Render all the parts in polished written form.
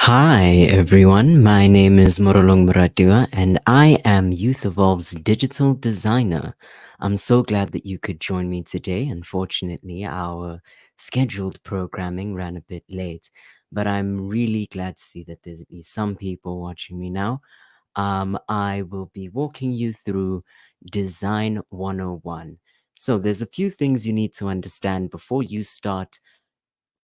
Hi everyone, my name is Morolong Muratua and I am Youth Evolve's digital designer. I'm so glad that you could join me today. Unfortunately, our scheduled programming ran a bit late, but I'm really glad to see that there's at least some people watching me now. I will be walking you through Design 101. So there's a few things you need to understand before you start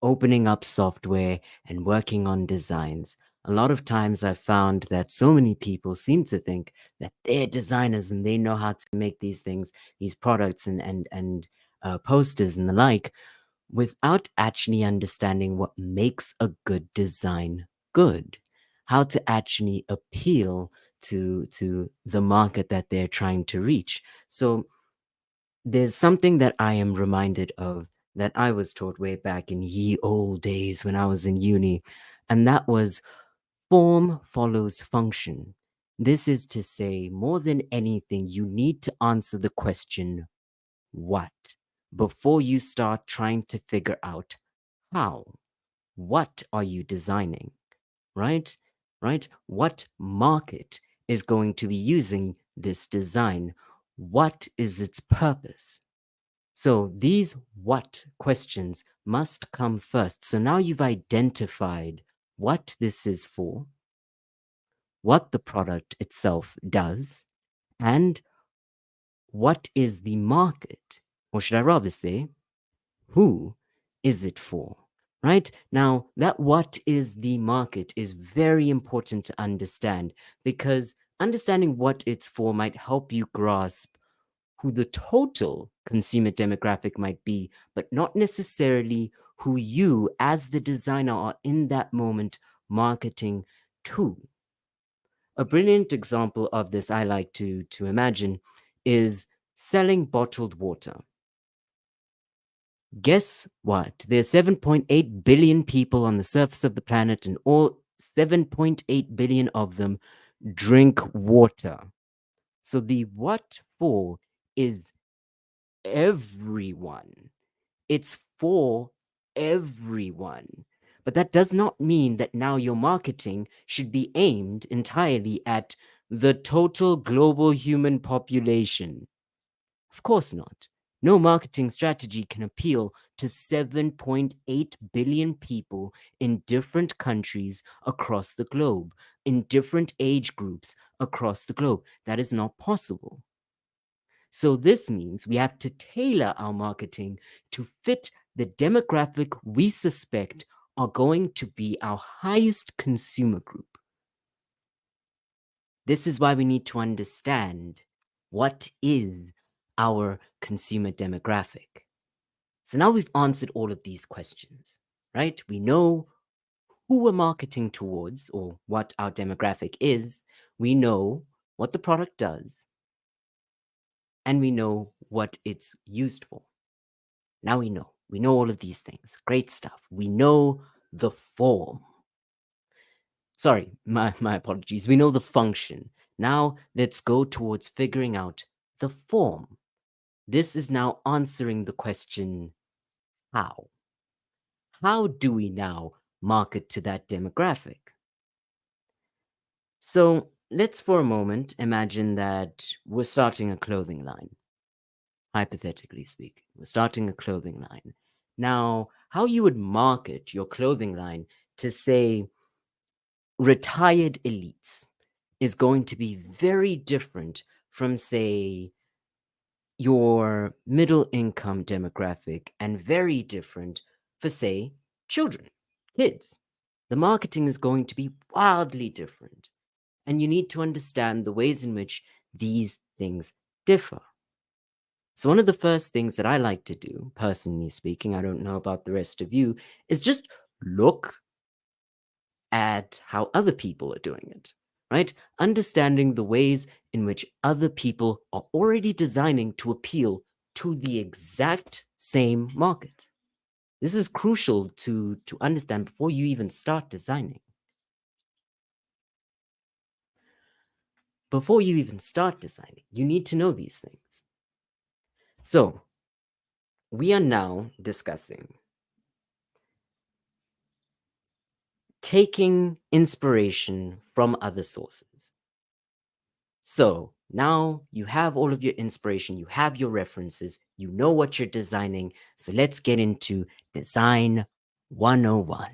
opening up software and working on designs. A lot of times I've found that so many people seem to think that they're designers and they know how to make these things, these products and posters and the like, without actually understanding what makes a good design good, how to actually appeal to the market that they're trying to reach. So there's something that I am reminded of that I was taught way back in ye old days when I was in uni, and that was form follows function. This is to say, more than anything, you need to answer the question, what, before you start trying to figure out how. What are you designing? Right? Right? What market is going to be using this design? What is its purpose? So these what questions must come first. So now you've identified what this is for, what the product itself does, and what is the market, or should I rather say, who is it for? Right? Now, that what is the market is very important to understand because understanding what it's for might help you grasp who the total consumer demographic might be, but not necessarily who you, as the designer, are in that moment marketing to. A brilliant example of this I like to imagine is selling bottled water. Guess what? There's 7.8 billion people on the surface of the planet, and all 7.8 billion of them drink water. So the what for is everyone. It's for everyone. But that does not mean that now your marketing should be aimed entirely at the total global human population. Of course not. No marketing strategy can appeal to 7.8 billion people in different countries across the globe, in different age groups across the globe. That is not possible. So this means we have to tailor our marketing to fit the demographic we suspect are going to be our highest consumer group. This is why we need to understand what is our consumer demographic. So now we've answered all of these questions, right? We know who we're marketing towards or what our demographic is. We know what the product does, and we know what it's used for. Now we know. We know all of these things. Great stuff. We know the form. Sorry, my apologies. We know the function. Now let's go towards figuring out the form. This is now answering the question, how? How do we now market to that demographic? So let's for a moment imagine that we're starting a clothing line. Hypothetically speaking, we're starting a clothing line. Now, how you would market your clothing line to, say, retired elites is going to be very different from, say, your middle income demographic and very different for, say, children, kids. The marketing is going to be wildly different. And you need to understand the ways in which these things differ. So, one of the first things that I like to do, personally speaking, I don't know about the rest of you, is just look at how other people are doing it, right? Understanding the ways in which other people are already designing to appeal to the exact same market. This is crucial to understand before you even start designing. Before you even start designing, you need to know these things. So, we are now discussing taking inspiration from other sources. So now you have all of your inspiration, you have your references, you know what you're designing. So let's get into Design 101.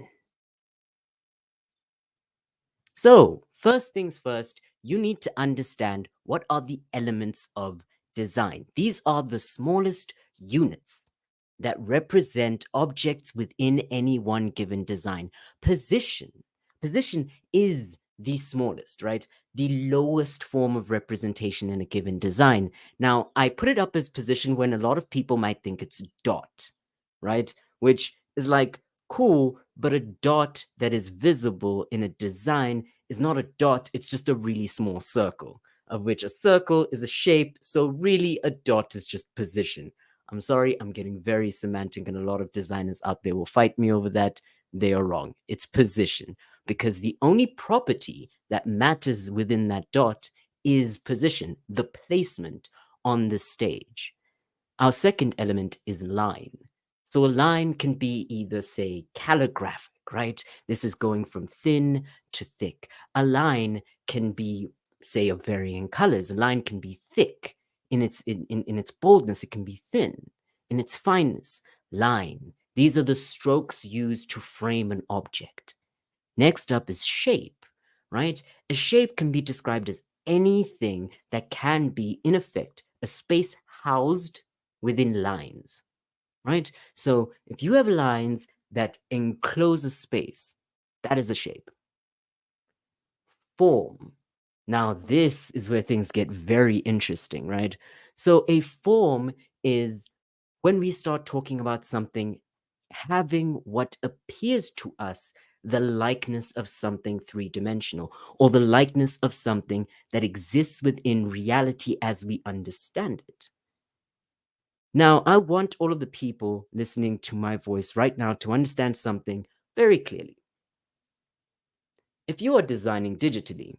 So, first things first, you need to understand what are the elements of design. These are the smallest units that represent objects within any one given design. Position. Position is the smallest, right? The lowest form of representation in a given design. Now, I put it up as position when a lot of people might think it's dot, right? Which is like, cool, but a dot that is visible in a design is not a dot, it's just a really small circle, of which a circle is a shape, so really a dot is just position. I'm sorry, I'm getting very semantic, and a lot of designers out there will fight me over that. They are wrong. It's position, because the only property that matters within that dot is position, the placement on the stage. Our second element is line. So a line can be either, say, calligraphic, right? This is going from thin to thick. A line can be, say, of varying colors. A line can be thick in its boldness. It can be thin in its fineness. Line. These are the strokes used to frame an object. Next up is shape, right? A shape can be described as anything that can be, in effect, a space housed within lines, right? So if you have lines that enclose a space, that is a shape. Form. Now, this is where things get very interesting, right? So a form is when we start talking about something having what appears to us the likeness of something three-dimensional, or the likeness of something that exists within reality as we understand it. Now, I want all of the people listening to my voice right now to understand something very clearly. If you are designing digitally,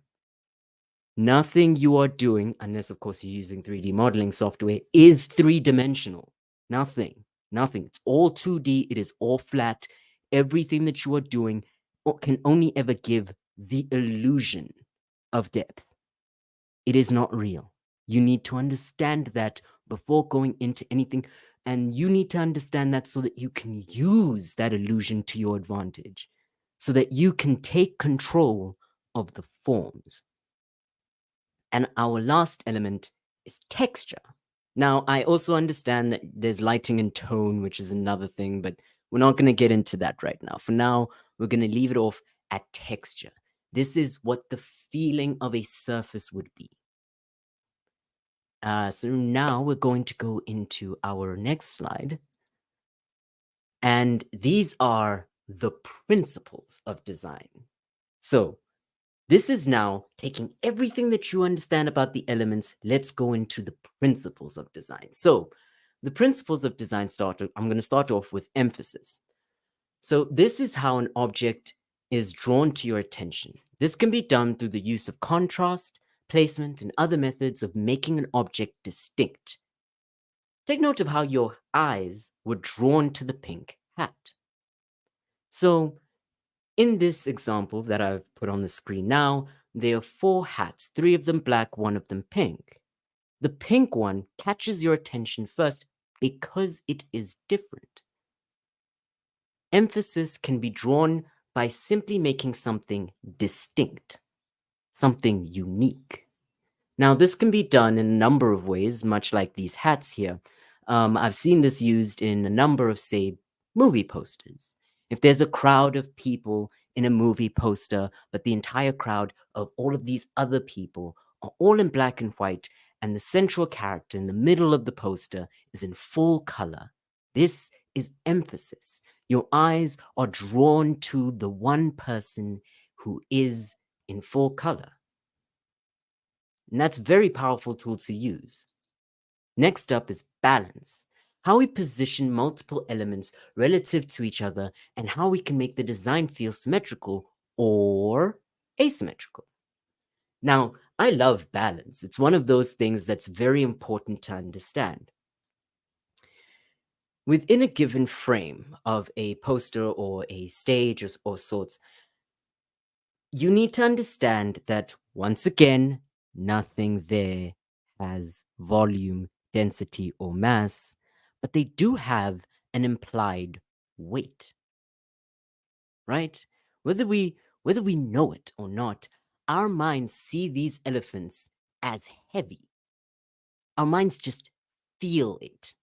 nothing you are doing, unless of course you're using 3D modeling software, is three-dimensional. Nothing. It's all 2D. It is all flat. Everything that you are doing can only ever give the illusion of depth. It is not real. You need to understand that before going into anything, and you need to understand that so that you can use that illusion to your advantage, so that you can take control of the forms. And our last element is texture. Now, I also understand that there's lighting and tone, which is another thing, but we're not going to get into that right now. For now, we're going to leave it off at texture. This is what the feeling of a surface would be. So now we're going to go into our next slide. And these are the principles of design. So this is now taking everything that you understand about the elements. Let's go into the principles of design. So the principles of design I'm going to start off with emphasis. So this is how an object is drawn to your attention. This can be done through the use of contrast, placement, and other methods of making an object distinct. Take note of how your eyes were drawn to the pink hat. So in this example that I've put on the screen now, there are 4 hats, 3 of them black, 1 of them pink. The pink one catches your attention first because it is different. Emphasis can be drawn by simply making something distinct, something unique. Now, this can be done in a number of ways, much like these hats here. I've seen this used in a number of, say, movie posters. If there's a crowd of people in a movie poster, but the entire crowd of all of these other people are all in black and white, and the central character in the middle of the poster is in full color, this is emphasis. Your eyes are drawn to the one person who is in full color. And that's a very powerful tool to use. Next up is balance. How we position multiple elements relative to each other and how we can make the design feel symmetrical or asymmetrical. Now, I love balance. It's one of those things that's very important to understand. Within a given frame of a poster or a stage or sorts, You need to understand that once again, nothing there has volume, density, or mass, but they do have an implied weight, right? Whether we whether we know it or not, our minds see these elephants as heavy. Our minds just feel it.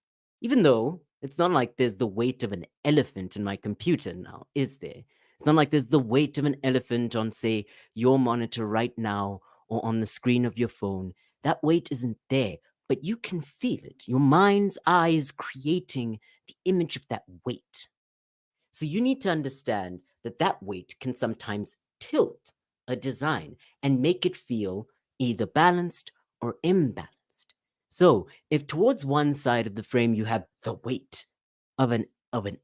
Even though it's not like there's the weight of an elephant in my computer now, is there? It's not like there's the weight of an elephant on, say, your monitor right now or on the screen of your phone. That weight isn't there, but you can feel it. Your mind's eye is creating the image of that weight. So you need to understand that that weight can sometimes tilt a design and make it feel either balanced or imbalanced. So if towards one side of the frame you have the weight of an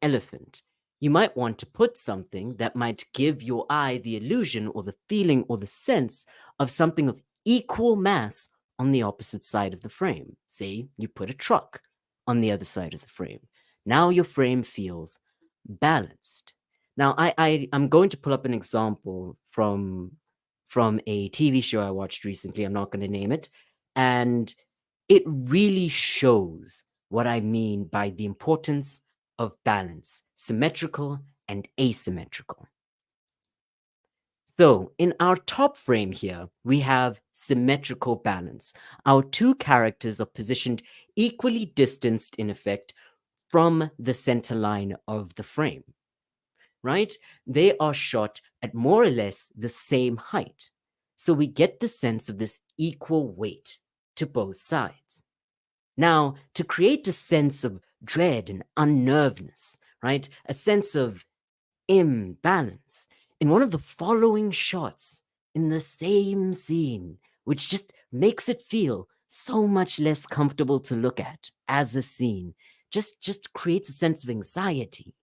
elephant, you might want to put something that might give your eye the illusion or the feeling or the sense of something of equal mass on the opposite side of the frame. Say you put a truck on the other side of the frame. Now your frame feels balanced. Now, I'm going to pull up an example from a TV show I watched recently. I'm not going to name it, and it really shows what I mean by the importance of balance, symmetrical and asymmetrical. So, in our top frame here, we have symmetrical balance. Our two characters are positioned equally distanced, in effect, from the center line of the frame, right? They are shot at more or less the same height. So we get the sense of this equal weight to both sides. Now, to create a sense of dread and unnervedness, right? A sense of imbalance, in one of the following shots in the same scene, which just makes it feel so much less comfortable to look at as a scene, just creates a sense of anxiety.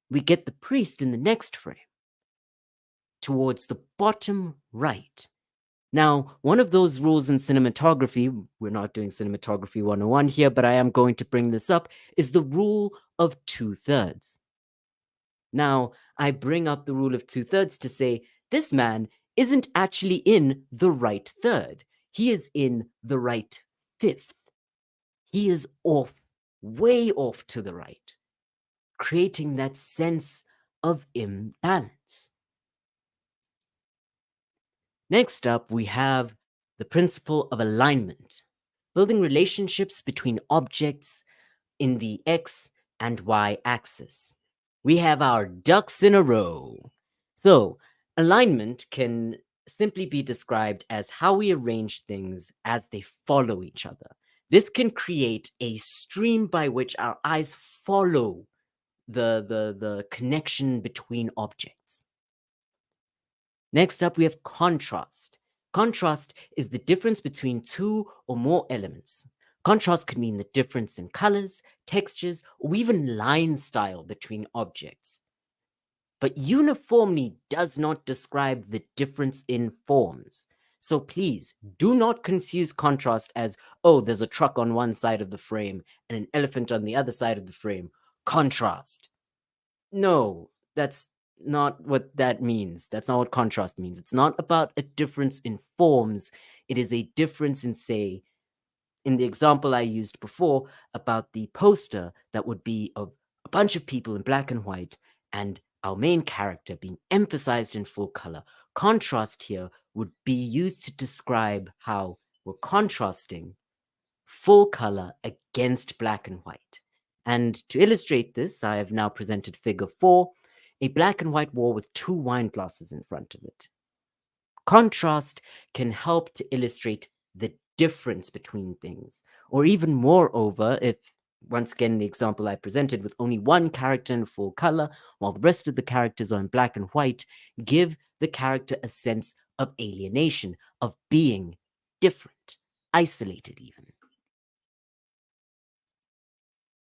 We get the priest in the next frame, towards the bottom right. Now, one of those rules in cinematography, we're not doing cinematography 101 here, but I am going to bring this up, is the rule of 2/3. Now, I bring up the rule of 2/3 to say this man isn't actually in the right third. He is in the right fifth. He is off, way off to the right, creating that sense of imbalance. Next up, we have the principle of alignment, building relationships between objects in the x and y axis. We have our ducks in a row. So, alignment can simply be described as how we arrange things as they follow each other. This can create a stream by which our eyes follow the connection between objects. Next up, we have contrast. Contrast is the difference between two or more elements. Contrast could mean the difference in colors, textures, or even line style between objects. But uniformity does not describe the difference in forms. So please do not confuse contrast as, oh, there's a truck on one side of the frame and an elephant on the other side of the frame. Contrast. No, that's not what that means. That's not what contrast means. It's not about a difference in forms. It is a difference in, say, in the example I used before about the poster that would be of a bunch of people in black and white and our main character being emphasized in full color. Contrast here would be used to describe how we're contrasting full color against black and white. And to illustrate this, I have now presented figure 4, a black and white wall with two wine glasses in front of it. Contrast can help to illustrate the difference between things, or even moreover, if once again the example I presented with only one character in full color, while the rest of the characters are in black and white, give the character a sense of alienation, of being different, isolated even.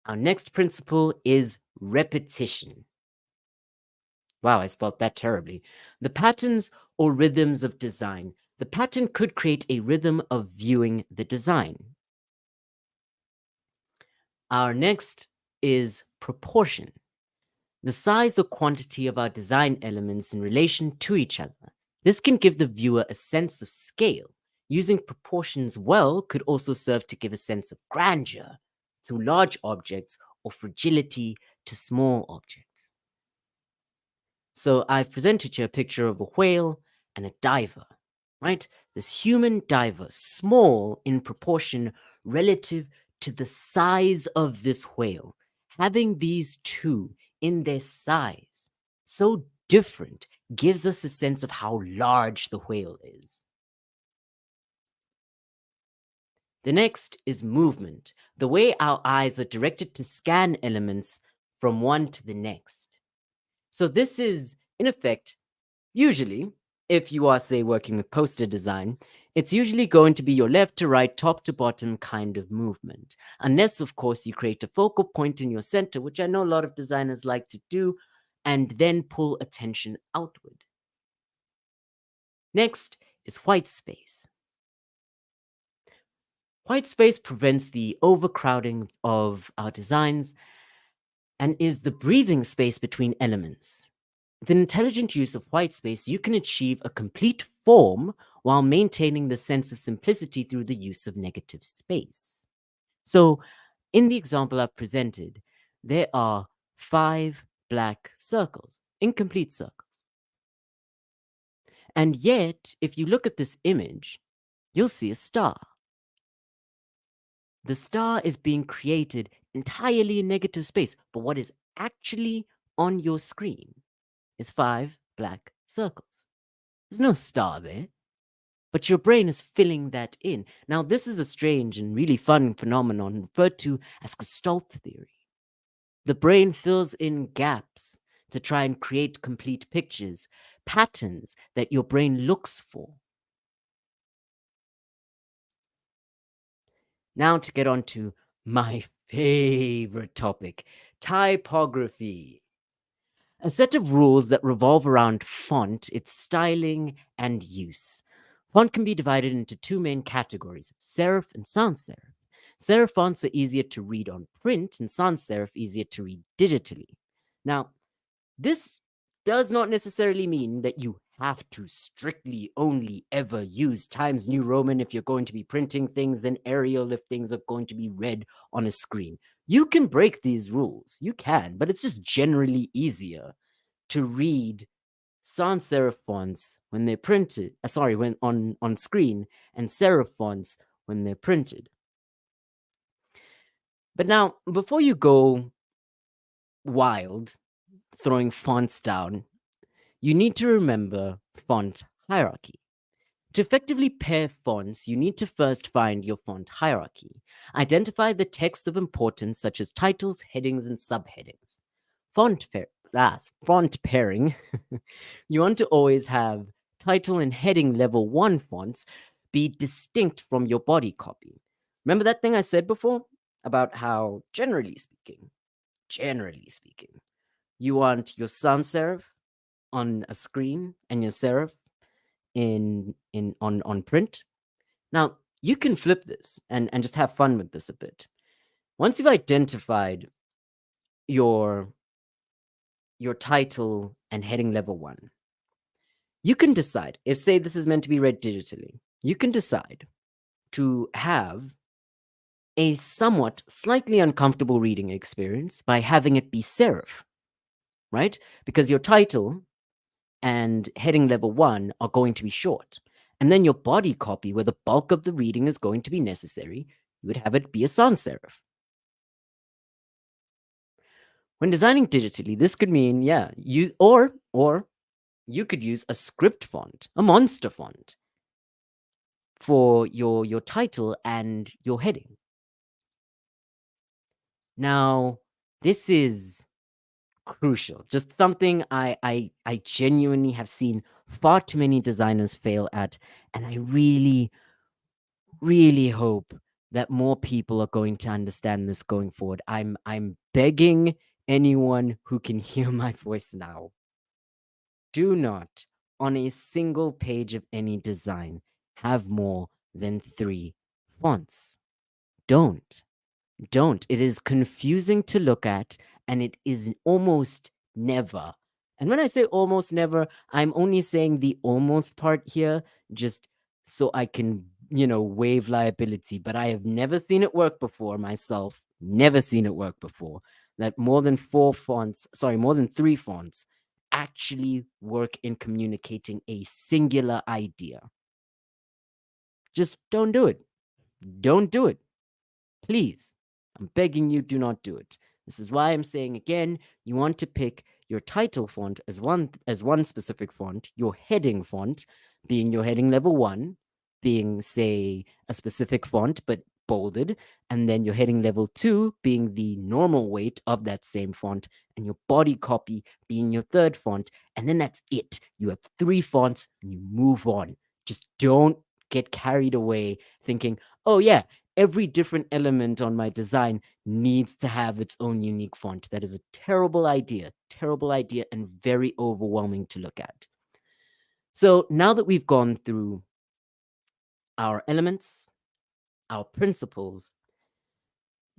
Our next principle is repetition. Wow, I spelled that terribly. The patterns or rhythms of design. The pattern could create a rhythm of viewing the design. Our next is proportion. the size or quantity of our design elements in relation to each other. This can give the viewer a sense of scale. Using proportions well could also serve to give a sense of grandeur to large objects or fragility to small objects. So I've presented you a picture of a whale and a diver, right? This human diver, small in proportion relative to the size of this whale. Having these two in their size, so different, gives us a sense of how large the whale is. The next is movement, the way our eyes are directed to scan elements from one to the next. So this is, in effect, usually, if you are, say, working with poster design, it's usually going to be your left to right, top to bottom kind of movement. Unless, of course, you create a focal point in your center, which I know a lot of designers like to do, and then pull attention outward. Next is white space. White space prevents the overcrowding of our designs and is the breathing space between elements. With an intelligent use of white space, you can achieve a complete form while maintaining the sense of simplicity through the use of negative space. So, in the example I've presented, there are 5 black circles, incomplete circles. And yet, if you look at this image, you'll see a star. The star is being created entirely in negative space, but what is actually on your screen is 5 black circles. There's no star there, but your brain is filling that in. Now, this is a strange and really fun phenomenon referred to as Gestalt theory. The brain fills in gaps to try and create complete pictures, patterns that your brain looks for. Now, to get on to my favorite topic, typography. A set of rules that revolve around font, its styling, and use. Font can be divided into 2 main categories, serif and sans serif. Serif fonts are easier to read on print, and sans serif easier to read digitally. Now, this does not necessarily mean that you have to strictly only ever use Times New Roman if you're going to be printing things, and Arial if things are going to be read on a screen. You can break these rules. You can, but it's just generally easier to read sans serif fonts when they're printed. When on screen, and serif fonts when they're printed. But now, before you go wild throwing fonts down, you need to remember font hierarchy. To effectively pair fonts, you need to first find your font hierarchy. Identify the texts of importance such as titles, headings, and subheadings. Font pairing. You want to always have title and heading level 1 fonts be distinct from your body copy. Remember that thing I said before about how, generally speaking, you want your sans serif on a screen and your serif on print. Now, you can flip this and just have fun with this a bit. Once you've identified your title and heading level 1, you can decide, if say this is meant to be read digitally, you can decide to have a somewhat slightly uncomfortable reading experience by having it be serif, right? Because your title and heading level 1 are going to be short. And then your body copy, where the bulk of the reading is going to be necessary, you would have it be a sans serif. When designing digitally, this could mean, or you could use a script font, a monster font, for your title and your heading. Now, this is crucial. Just something I genuinely have seen far too many designers fail at, and I really, really hope that more people are going to understand this going forward. I'm begging anyone who can hear my voice now. Do not, on a single page of any design, have more than 3 fonts. Don't. Don't. It is confusing to look at, and it is almost never. And when I say almost never, I'm only saying the almost part here, just so I can, waive liability. But I have never seen it work before myself. Never seen it work before. That more than more than three fonts actually work in communicating a singular idea. Just don't do it. Don't do it. Please, I'm begging you, do not do it. This is why I'm saying again, you want to pick your title font as one specific font, your heading font being your heading level 1, being say a specific font but bolded, and then your heading level 2 being the normal weight of that same font, and your body copy being your third font, and then that's it. You have 3 fonts and you move on. Just don't get carried away thinking, oh yeah, every different element on my design needs to have its own unique font. That is a terrible idea, and very overwhelming to look at. So now that we've gone through our elements, our principles,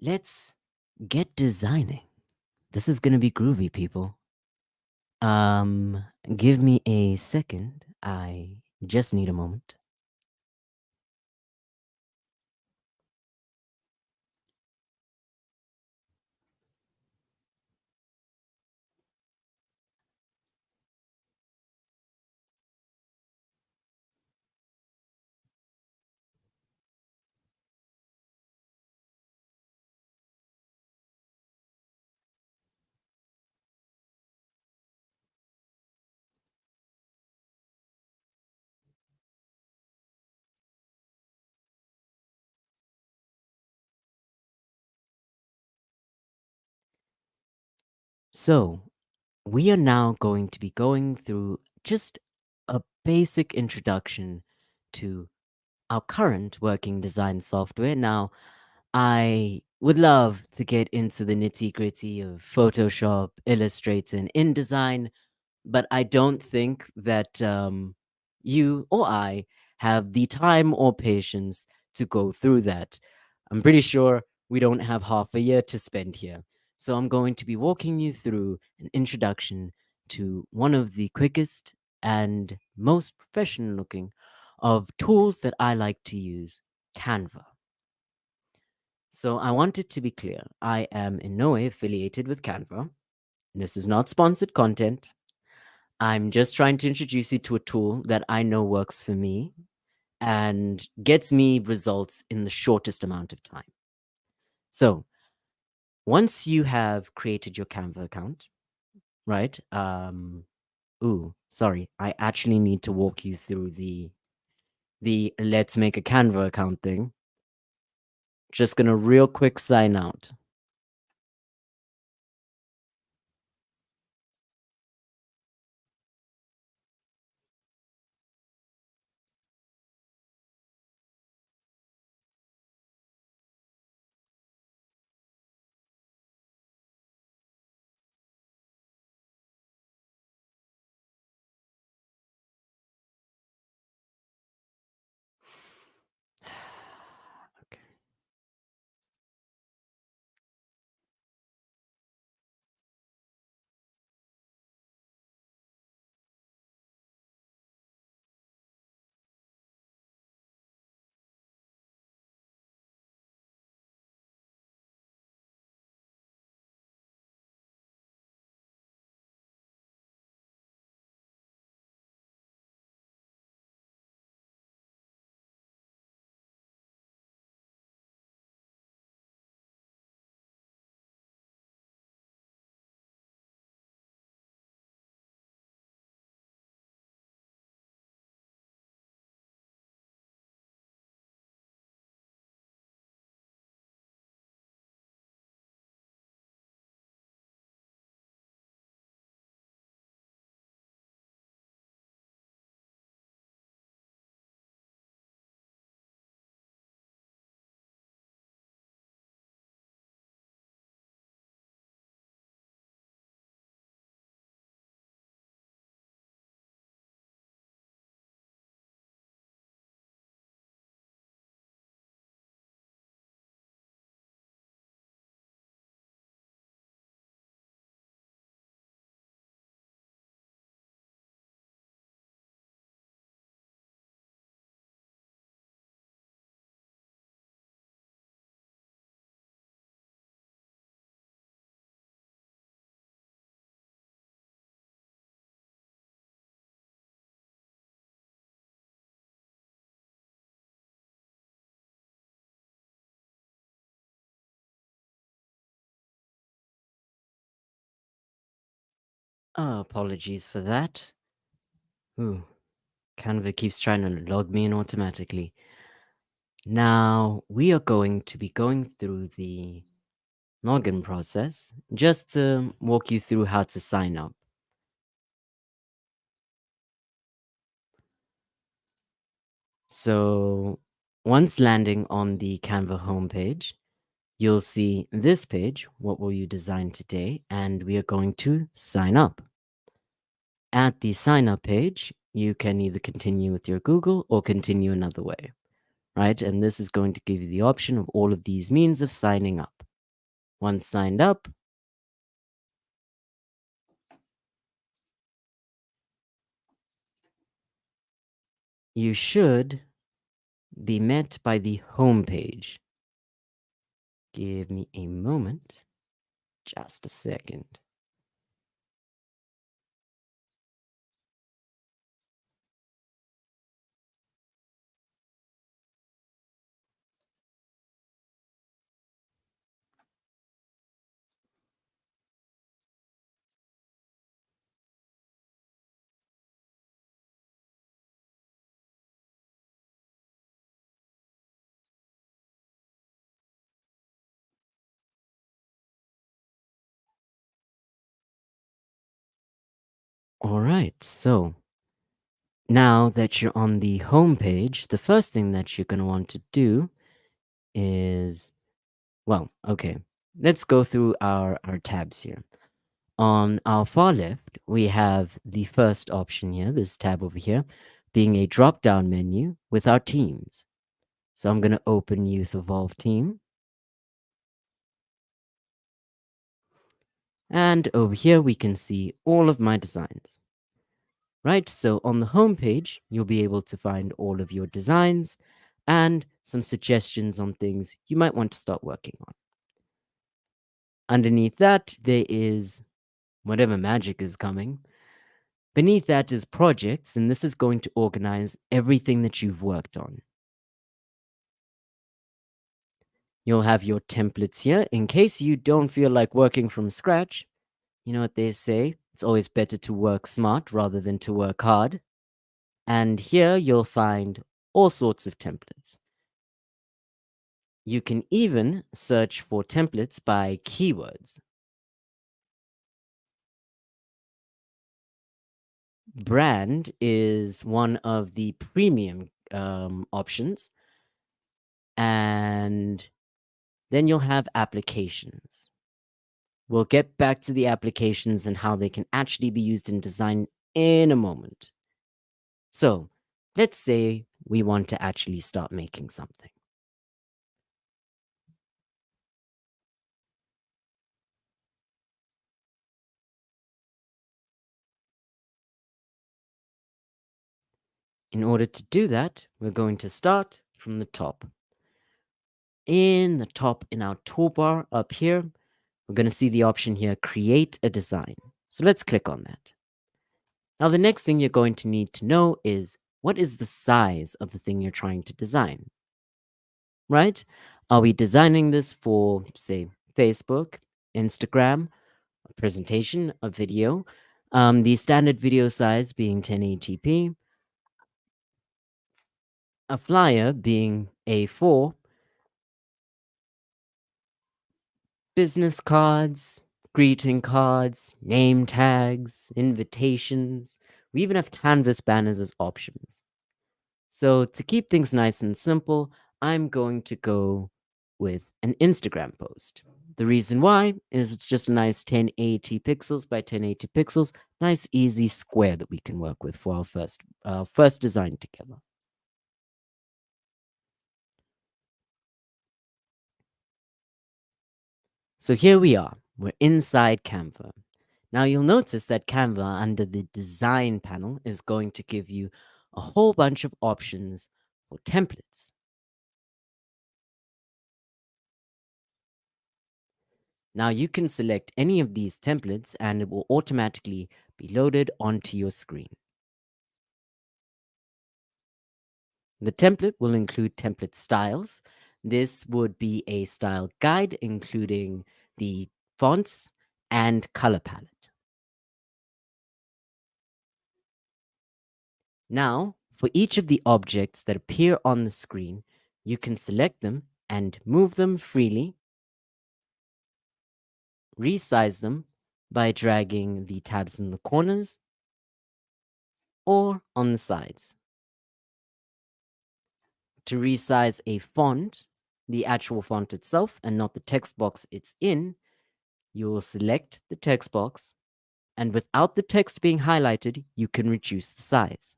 let's get designing. This is going to be groovy, people. Give me a second. I just need a moment. So, we are now going to be going through just a basic introduction to our current working design software. Now, I would love to get into the nitty gritty of Photoshop, Illustrator, and InDesign, but I don't think that you or I have the time or patience to go through that. I'm pretty sure we don't have half a year to spend here. So I'm going to be walking you through an introduction to one of the quickest and most professional looking of tools that I like to use, Canva. So I want it to be clear, I am in no way affiliated with Canva. This is not sponsored content. I'm just trying to introduce you to a tool that I know works for me and gets me results in the shortest amount of time. So, once you have created your Canva account, right? Sorry, I actually need to walk you through the let's make a Canva account thing. Just gonna real quick sign out. Okay. Apologies for that. Ooh, Canva keeps trying to log me in automatically. Now, we are going to be going through the login process just to walk you through how to sign up. So, once landing on the Canva homepage, you'll see this page, what will you design today? And we are going to sign up. At the sign up page, you can either continue with your Google or continue another way, right? And this is going to give you the option of all of these means of signing up. Once signed up, you should be met by the home page. Give me a moment, just a second. All right, so now that you're on the home page, the first thing that you're going to want to do is, well, okay, let's go through our tabs here. On our far left, we have the first option here, this tab over here, being a drop down menu with our teams. So I'm going to open Youth Evolve Team. And over here, we can see all of my designs. Right, so on the home page, you'll be able to find all of your designs and some suggestions on things you might want to start working on. Underneath that, there is whatever magic is coming. Beneath that is projects, and this is going to organize everything that you've worked on. You'll have your templates here in case you don't feel like working from scratch. You know what they say, it's always better to work smart rather than to work hard. And here you'll find all sorts of templates. You can even search for templates by keywords. Brand is one of the premium options. And then you'll have applications. We'll get back to the applications and how they can actually be used in design in a moment. So let's say we want to actually start making something. In order to do that, we're going to start from the top. In the top, in our toolbar up here, we're going to see the option here, create a design. So let's click on that. Now, the next thing you're going to need to know is what is the size of the thing you're trying to design, right? Are we designing this for, say, Facebook, Instagram, a presentation, a video? The standard video size being 1080p, a flyer being A4, business cards, greeting cards, name tags, invitations. We even have canvas banners as options. So to keep things nice and simple, I'm going to go with an Instagram post. The reason why is it's just a nice 1080 pixels by 1080 pixels, nice easy square that we can work with for our first design together. So here we are. We're inside Canva. Now you'll notice that Canva under the design panel is going to give you a whole bunch of options for templates. Now you can select any of these templates and it will automatically be loaded onto your screen. The template will include template styles. This would be a style guide including the fonts and color palette. Now, for each of the objects that appear on the screen, you can select them and move them freely, resize them by dragging the tabs in the corners or on the sides. To resize a font, the actual font itself and not the text box it's in, you will select the text box, and without the text being highlighted, you can reduce the size.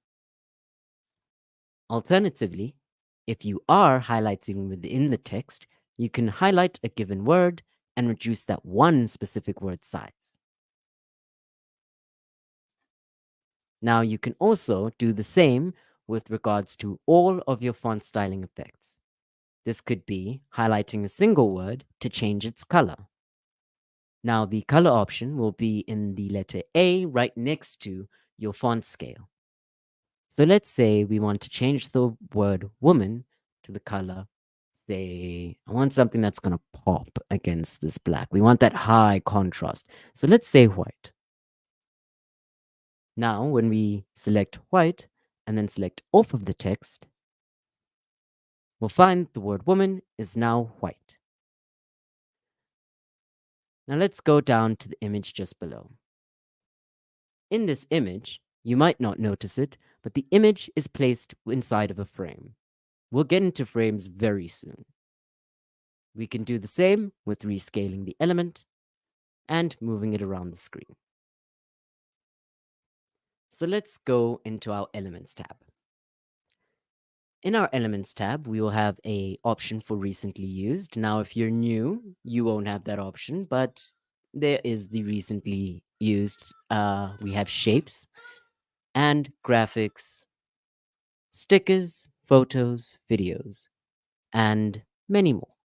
Alternatively, if you are highlighting within the text, you can highlight a given word and reduce that one specific word size. Now, you can also do the same with regards to all of your font styling effects. This could be highlighting a single word to change its color. Now, the color option will be in the letter A right next to your font scale. So let's say we want to change the word woman to the color. Say, I want something that's going to pop against this black. We want that high contrast. So let's say white. Now, when we select white and then select off of the text, we'll find the word woman is now white. Now let's go down to the image just below. In this image, you might not notice it, but the image is placed inside of a frame. We'll get into frames very soon. We can do the same with rescaling the element and moving it around the screen. So let's go into our Elements tab. In our Elements tab, we will have a option for recently used. Now, if you're new, you won't have that option, but there is the recently used. We have shapes and graphics, stickers, photos, videos, and many more.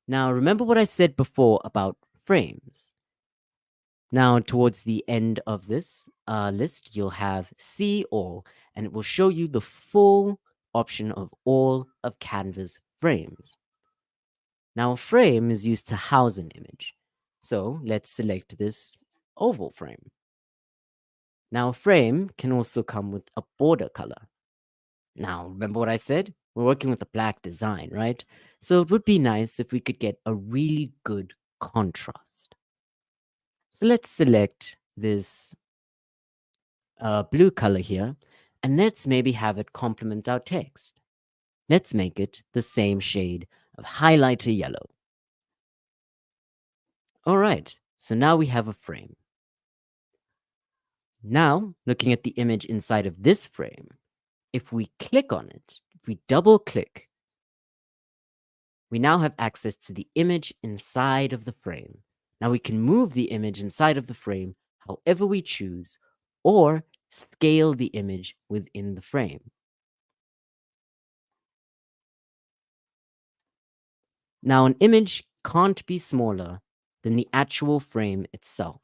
Now, remember what I said before about frames. Now, towards the end of this list, you'll have See All, and it will show you the full option of all of Canva's frames. Now, a frame is used to house an image. So let's select this oval frame. Now, a frame can also come with a border color. Now, remember what I said? We're working with a black design, right? So it would be nice if we could get a really good contrast. So let's select this blue color here, and let's maybe have it complement our text. Let's make it the same shade of highlighter yellow. All right, so now we have a frame. Now, looking at the image inside of this frame, if we click on it, if we double click, we now have access to the image inside of the frame. Now we can move the image inside of the frame however we choose, or scale the image within the frame. Now, an image can't be smaller than the actual frame itself.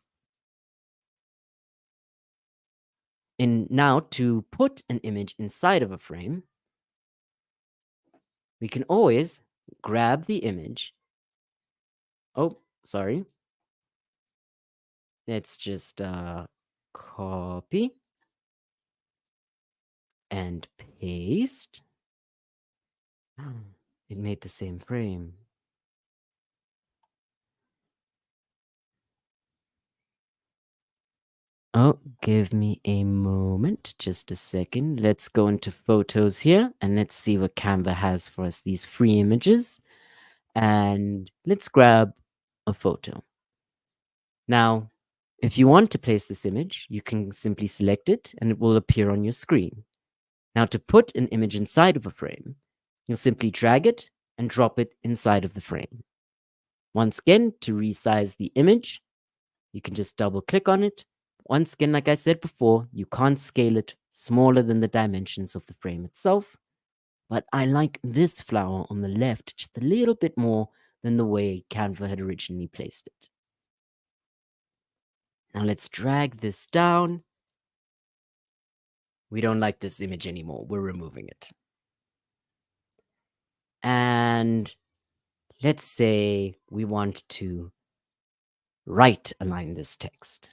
And now, to put an image inside of a frame, we can always grab the image. Oh, sorry. Let's just copy and paste. It made the same frame. Oh, give me a moment, just a second. Let's go into photos here and let's see what Canva has for us, these free images. And let's grab a photo. Now, if you want to place this image, you can simply select it and it will appear on your screen. Now, to put an image inside of a frame, you'll simply drag it and drop it inside of the frame. Once again, to resize the image, you can just double click on it. Once again, like I said before, you can't scale it smaller than the dimensions of the frame itself. But I like this flower on the left just a little bit more than the way Canva had originally placed it. Now let's drag this down. We don't like this image anymore. We're removing it. And let's say we want to right align this text.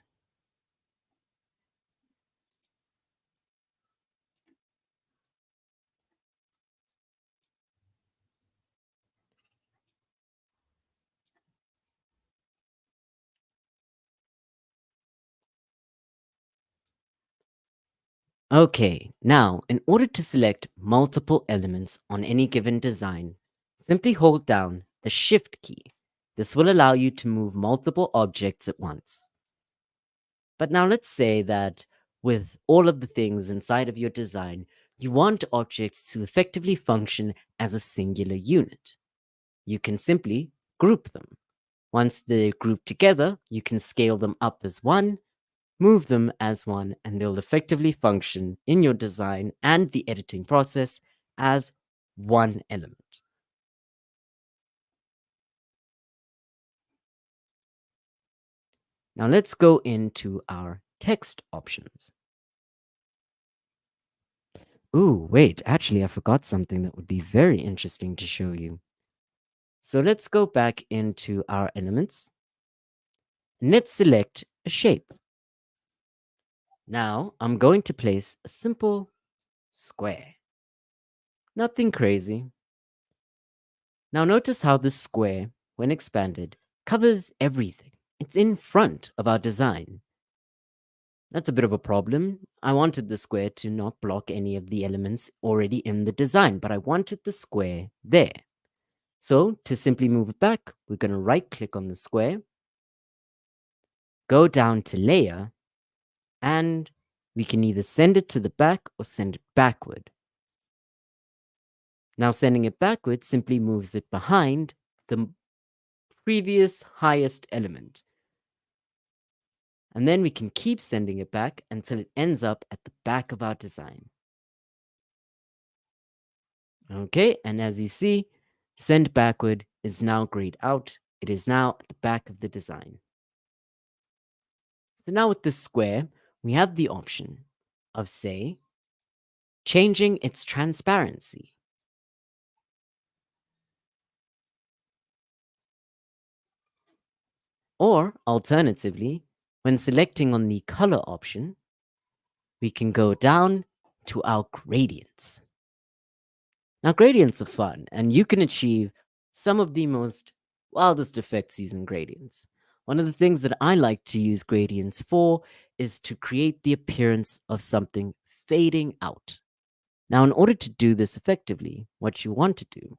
Okay, now in order to select multiple elements on any given design, simply hold down the Shift key. This will allow you to move multiple objects at once. But now let's say that with all of the things inside of your design, you want objects to effectively function as a singular unit. You can simply group them. Once they're grouped together, you can scale them up as one, move them as one, and they'll effectively function in your design and the editing process as one element. Now let's go into our text options. Ooh, wait, actually, I forgot something that would be very interesting to show you. So let's go back into our elements. And let's select a shape. Now I'm going to place a simple square. Nothing crazy. Now notice how this square, when expanded, covers everything. It's in front of our design. That's a bit of a problem. I wanted the square to not block any of the elements already in the design, but I wanted the square there. So to simply move it back, we're going to right click on the square, go down to layer, and we can either send it to the back or send it backward. Now sending it backward simply moves it behind the previous highest element. And then we can keep sending it back until it ends up at the back of our design. Okay, and as you see, send backward is now grayed out. It is now at the back of the design. So now with this square, we have the option of, say, changing its transparency. Or alternatively, when selecting on the color option, we can go down to our gradients. Now, gradients are fun, and you can achieve some of the most wildest effects using gradients. One of the things that I like to use gradients for is to create the appearance of something fading out. Now, in order to do this effectively, what you want to do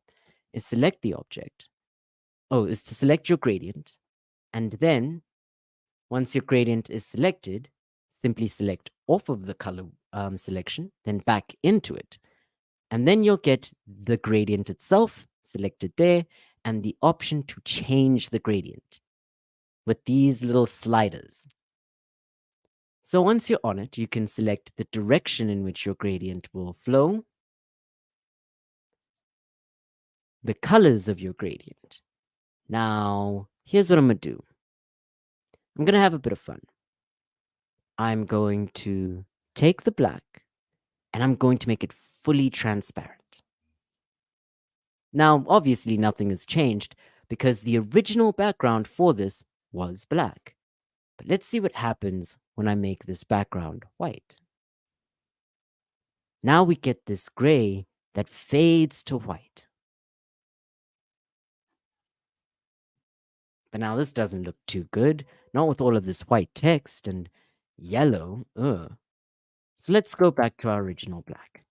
is select the object. Oh, is to select your gradient, and then once your gradient is selected, simply select off of the color selection, then back into it. And then you'll get the gradient itself selected there and the option to change the gradient with these little sliders. So once you're on it, you can select the direction in which your gradient will flow, the colors of your gradient. Now, here's what I'm going to do. I'm going to have a bit of fun. I'm going to take the black and I'm going to make it fully transparent. Now, obviously, nothing has changed because the original background for this was black. But let's see what happens when I make this background white. Now we get this gray that fades to white. But now this doesn't look too good, not with all of this white text and yellow. Ugh. So let's go back to our original black.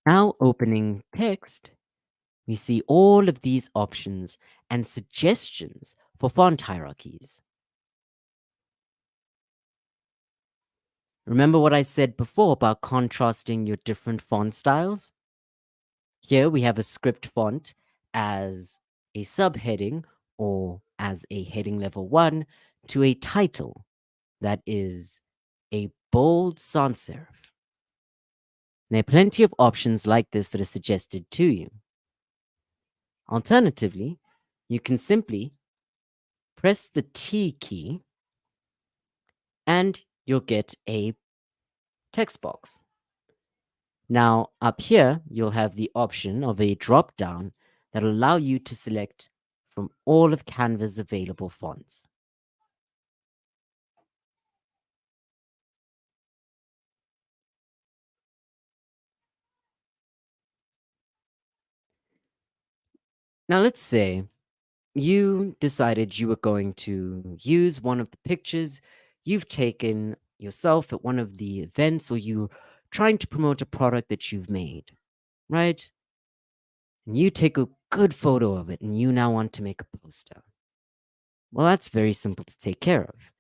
Now opening text, we see all of these options and suggestions for font hierarchies. Remember what I said before about contrasting your different font styles? Here we have a script font as a subheading or as a heading level 1 to a title that is a bold sans serif. There are plenty of options like this that are suggested to you. Alternatively, you can simply press the T key and you'll get a text box. Now, up here, you'll have the option of a drop down that'll allow you to select from all of Canva's available fonts. Now, let's say you decided you were going to use one of the pictures you've taken yourself at one of the events, or you trying to promote a product that you've made, right? And you take a good photo of it and you now want to make a poster. Well, that's very simple to take care of.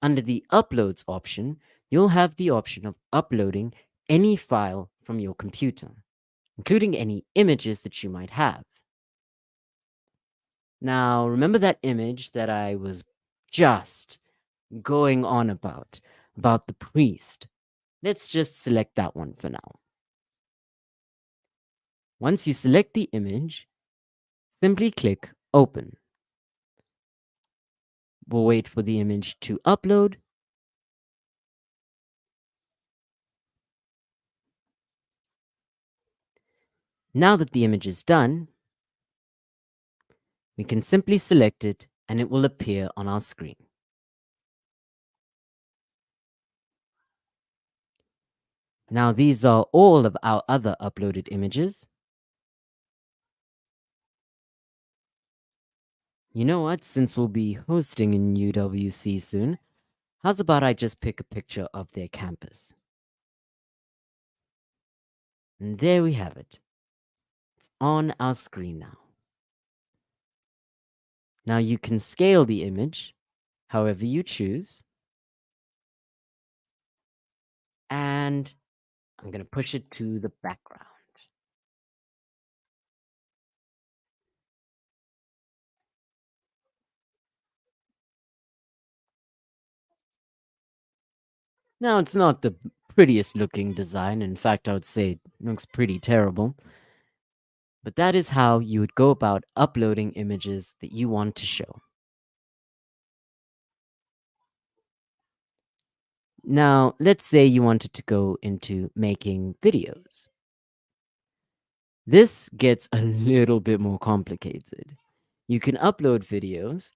Under the Uploads option, you'll have the option of uploading any file from your computer, including any images that you might have. Now, remember that image that I was just going on about the priest? Let's just select that one for now. Once you select the image, simply click Open. We'll wait for the image to upload. Now that the image is done, we can simply select it and it will appear on our screen. Now these are all of our other uploaded images. You know what? Since we'll be hosting in UWC soon, how's about I just pick a picture of their campus? And there we have it. It's on our screen now. Now you can scale the image however you choose. And I'm going to push it to the background. Now, it's not the prettiest looking design. In fact, I would say it looks pretty terrible. But that is how you would go about uploading images that you want to show. Now, let's say you wanted to go into making videos. This gets a little bit more complicated. You can upload videos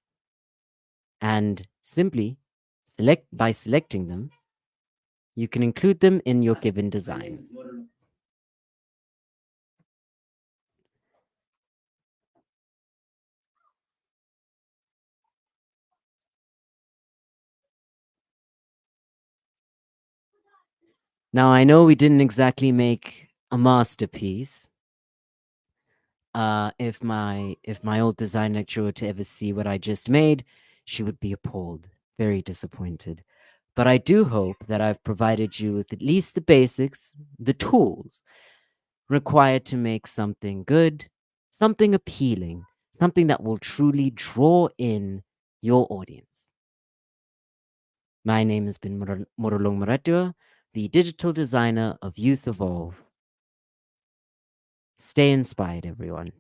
and simply selecting them, you can include them in your given design. Now, I know we didn't exactly make a masterpiece. If my old design lecturer were to ever see what I just made, she would be appalled, very disappointed. But I do hope that I've provided you with at least the basics, the tools required to make something good, something appealing, something that will truly draw in your audience. My name has been Morolong Maratua, the digital designer of Youth Evolve. Stay inspired, everyone.